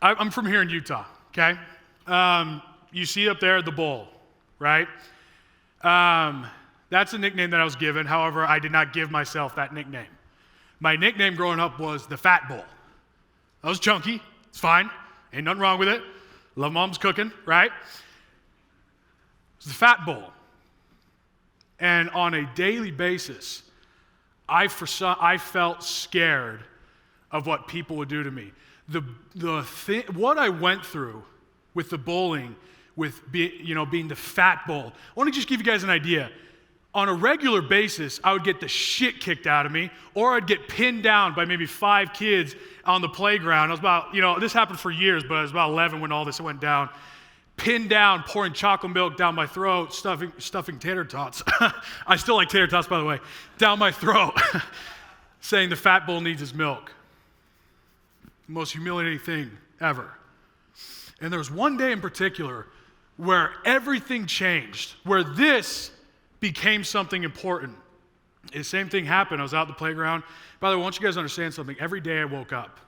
I'm from here in Utah, okay? You see up there the bowl, right? That's a nickname that I was given. However, I did not give myself that nickname. My nickname growing up was the Fat Bowl. I was chunky. It's fine. Ain't nothing wrong with it. Love mom's cooking, right? It's the Fat Bowl. And on a daily basis, I felt scared of what people would do to me. What I went through with the bowling, with being the Fat Bowl. I want to just give you guys an idea. On a regular basis, I would get the shit kicked out of me, or I'd get pinned down by maybe 5 kids on the playground. I was about, this happened for years, but I was about 11 when all this went down. Pinned down, pouring chocolate milk down my throat, stuffing tater tots. I still like tater tots, by the way, down my throat, saying the Fat Bowl needs his milk. Most humiliating thing ever. And there was one day in particular where everything changed, where this became something important. The same thing happened. I was out at the playground. By the way, I want you guys to understand something. Every day I woke up,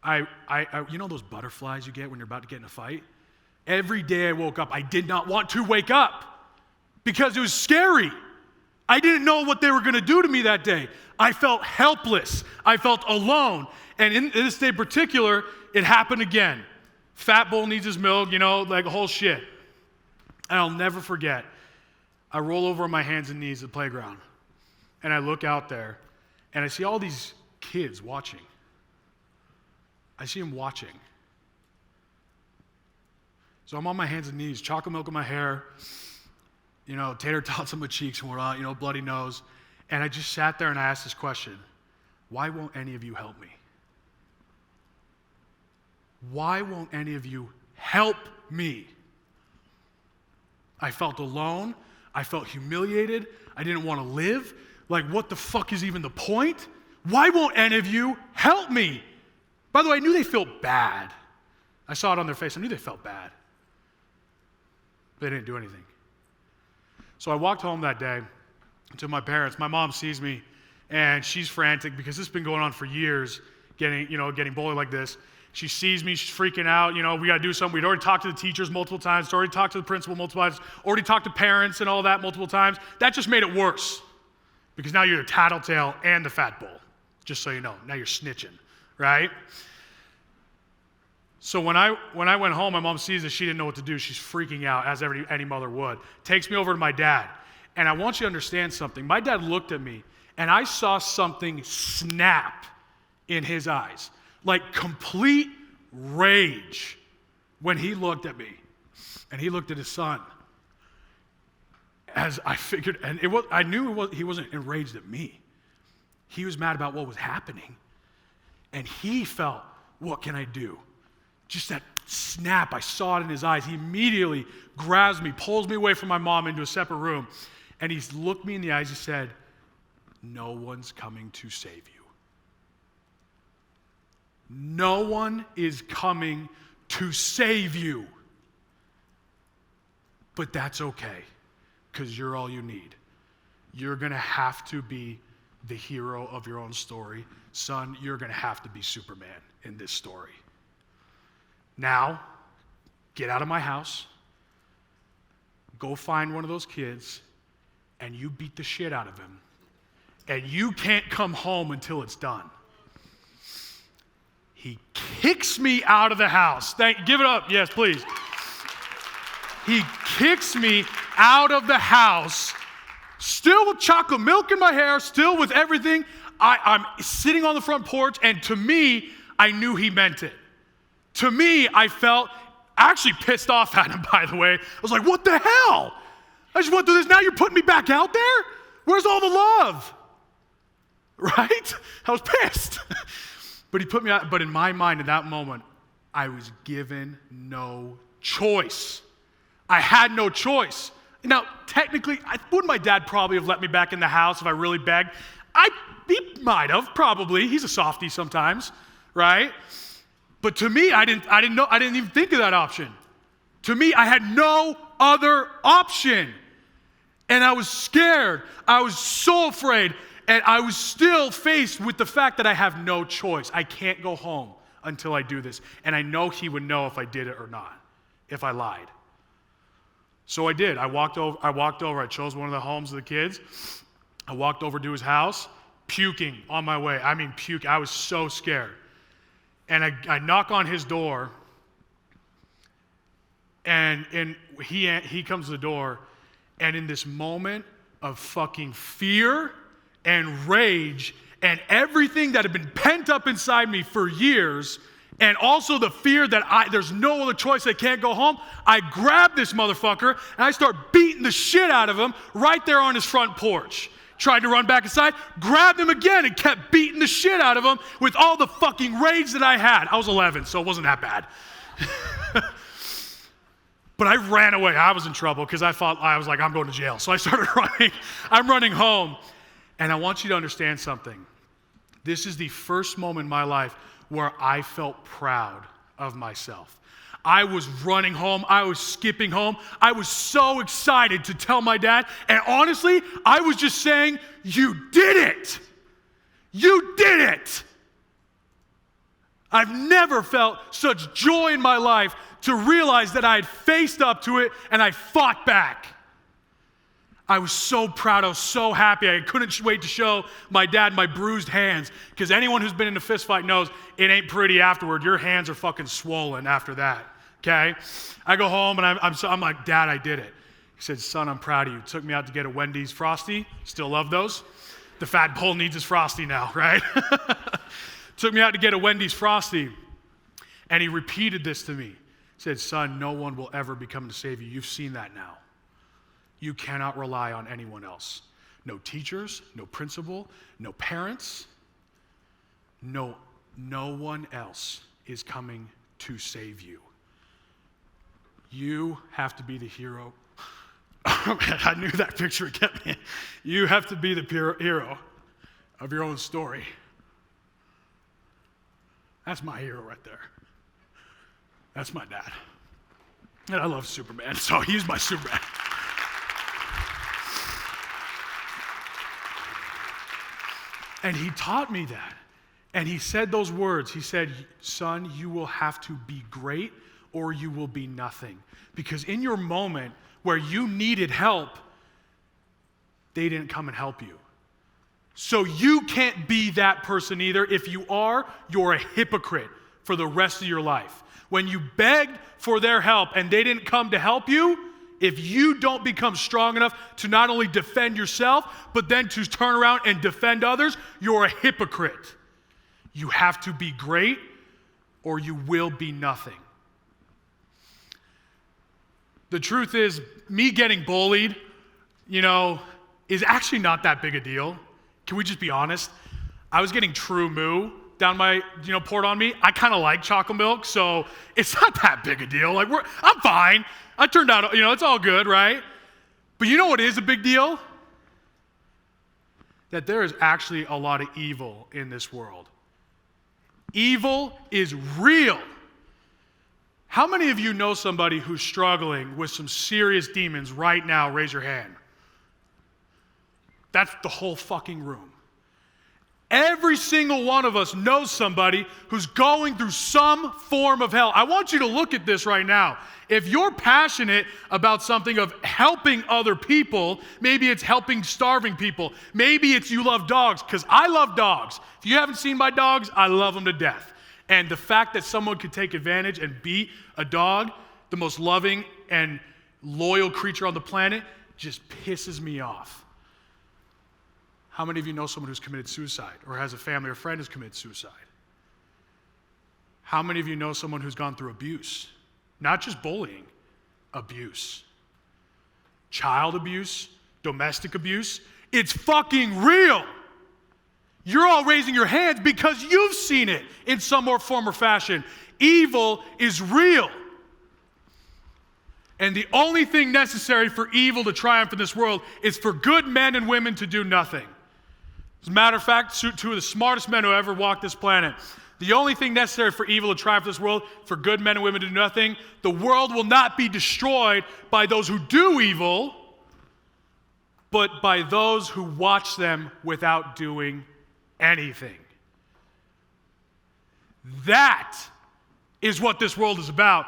you know those butterflies you get when you're about to get in a fight? Every day I woke up, I did not want to wake up because it was scary. I didn't know what they were going to do to me that day. I felt helpless. I felt alone. And in this day in particular, it happened again. Fat Bowl needs his milk, like a whole shit. And I'll never forget. I roll over on my hands and knees at the playground. And I look out there, and I see all these kids watching. I see them watching. So I'm on my hands and knees, chocolate milk in my hair, tater tots on my cheeks and whatnot, bloody nose. And I just sat there and I asked this question: why won't any of you help me? Why won't any of you help me? I felt alone. I felt humiliated. I didn't want to live. Like, what the fuck is even the point? Why won't any of you help me? By the way, I knew they felt bad. I saw it on their face. I knew they felt bad. They didn't do anything. So I walked home that day to my parents. My mom sees me, and she's frantic because this has been going on for years, getting bullied like this. She sees me, she's freaking out, we got to do something. We'd already talked to the teachers multiple times, already talked to the principal multiple times, already talked to parents and all that multiple times. That just made it worse because now you're the tattletale and the Fat Bowl, just so you know. Now you're snitching, right? So when I went home, my mom sees that she didn't know what to do. She's freaking out, as any mother would. Takes me over to my dad. And I want you to understand something. My dad looked at me, and I saw something snap in his eyes. Like complete rage when he looked at me. And he looked at his son. As I figured, and I knew he wasn't enraged at me. He was mad about what was happening. And he felt, what can I do? Just that snap, I saw it in his eyes. He immediately grabs me, pulls me away from my mom into a separate room. And he's looked me in the eyes and said, no one's coming to save you. No one is coming to save you. But that's okay, because you're all you need. You're going to have to be the hero of your own story. Son, you're going to have to be Superman in this story. Now, get out of my house, go find one of those kids, and you beat the shit out of him. And you can't come home until it's done. He kicks me out of the house. Give it up. Yes, please. He kicks me out of the house, still with chocolate milk in my hair, still with everything. I'm sitting on the front porch, and to me, I knew he meant it. To me, I felt actually pissed off at him, by the way. I was like, what the hell? I just went through this. Now you're putting me back out there? Where's all the love? Right? I was pissed. But he put me out. But in my mind, in that moment, I was given no choice. I had no choice. Now, technically, wouldn't my dad probably have let me back in the house if I really begged? He might have, probably. He's a softie sometimes, right? But to me, I didn't even think of that option. To me, I had no other option. And I was scared. I was so afraid. And I was still faced with the fact that I have no choice. I can't go home until I do this. And I know he would know if I did it or not, if I lied. So I did. I walked over. I chose one of the homes of the kids. I walked over to his house, puking on my way. I mean, puke. I was so scared. And I knock on his door, and he comes to the door, and in this moment of fucking fear and rage and everything that had been pent up inside me for years, and also the fear that there's no other choice, I can't go home, I grab this motherfucker and I start beating the shit out of him right there on his front porch. Tried to run back inside, grabbed him again and kept beating the shit out of him with all the fucking rage that I had. I was 11, so it wasn't that bad. But I ran away. I was in trouble because I was like, I'm going to jail. So I started running. I'm running home. And I want you to understand something. This is the first moment in my life where I felt proud of myself. I was running home. I was skipping home. I was so excited to tell my dad. And honestly, I was just saying, you did it. You did it. I've never felt such joy in my life to realize that I had faced up to it and I fought back. I was so proud. I was so happy. I couldn't wait to show my dad my bruised hands, because anyone who's been in a fist fight knows it ain't pretty afterward. Your hands are fucking swollen after that, okay? I go home and I'm like, Dad, I did it. He said, son, I'm proud of you. Took me out to get a Wendy's Frosty. Still love those. The fat bull needs his Frosty now, right? Took me out to get a Wendy's Frosty, and he repeated this to me. He said, son, no one will ever become to save you. You've seen that now. You cannot rely on anyone else. No teachers, no principal, no parents. No one else is coming to save you. You have to be the hero. Oh man, I knew that picture would get me. You have to be the hero of your own story. That's my hero right there. That's my dad. And I love Superman, so he's my Superman. And he taught me that. And he said those words. He said, son, you will have to be great or you will be nothing. Because in your moment where you needed help, they didn't come and help you. So you can't be that person either. If you are, you're a hypocrite for the rest of your life. When you begged for their help and they didn't come to help you, if you don't become strong enough to not only defend yourself, but then to turn around and defend others, you're a hypocrite. You have to be great or you will be nothing. The truth is, me getting bullied, is actually not that big a deal. Can we just be honest? I was getting True Moo down my, poured on me. I kind of like chocolate milk, so it's not that big a deal. I'm fine. I turned out, it's all good, right? But you know what is a big deal? That there is actually a lot of evil in this world. Evil is real. How many of you know somebody who's struggling with some serious demons right now? Raise your hand. That's the whole fucking room. Every single one of us knows somebody who's going through some form of hell. I want you to look at this right now. If you're passionate about something of helping other people, maybe it's helping starving people. Maybe it's you love dogs, because I love dogs. If you haven't seen my dogs, I love them to death. And the fact that someone could take advantage and beat a dog, the most loving and loyal creature on the planet, just pisses me off. How many of you know someone who's committed suicide or has a family or friend who's committed suicide? How many of you know someone who's gone through abuse? Not just bullying, abuse. Child abuse, domestic abuse. It's fucking real. You're all raising your hands because you've seen it in some more form or fashion. Evil is real. And the only thing necessary for evil to triumph in this world is for good men and women to do nothing. As a matter of fact, two of the smartest men who ever walked this planet, the only thing necessary for evil to triumph in this world, for good men and women to do nothing, the world will not be destroyed by those who do evil, but by those who watch them without doing anything. That is what this world is about.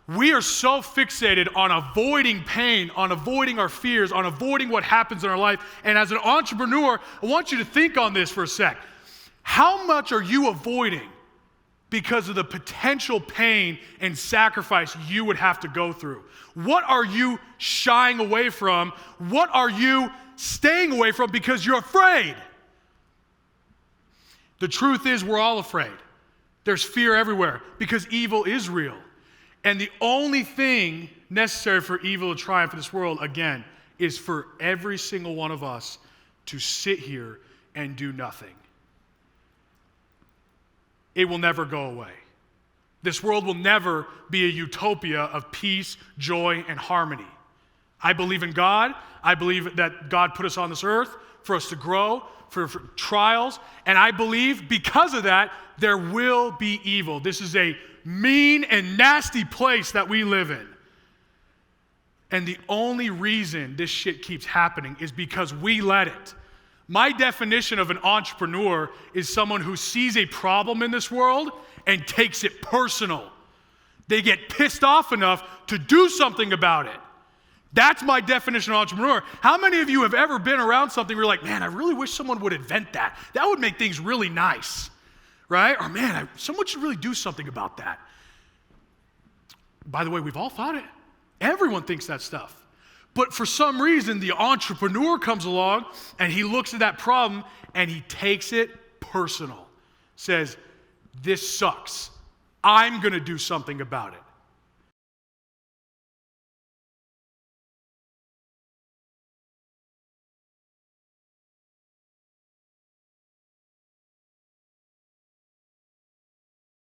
We are so fixated on avoiding pain, on avoiding our fears, on avoiding what happens in our life. And as an entrepreneur, I want you to think on this for a sec. How much are you avoiding because of the potential pain and sacrifice you would have to go through? What are you shying away from? What are you staying away from because you're afraid? The truth is, we're all afraid. There's fear everywhere because evil is real. And the only thing necessary for evil to triumph in this world, again, is for every single one of us to sit here and do nothing. It will never go away. This world will never be a utopia of peace, joy, and harmony. I believe in God. I believe that God put us on this earth for us to grow, for trials. And I believe because of that, there will be evil. This is a mean and nasty place that we live in. And the only reason this shit keeps happening is because we let it. My definition of an entrepreneur is someone who sees a problem in this world and takes it personal. They get pissed off enough to do something about it. That's my definition of entrepreneur. How many of you have ever been around something where you're like, man, I really wish someone would invent that. That would make things really nice, right? Or man, someone should really do something about that. By the way, we've all thought it. Everyone thinks that stuff. But for some reason, the entrepreneur comes along and he looks at that problem and he takes it personal. Says, this sucks. I'm going to do something about it.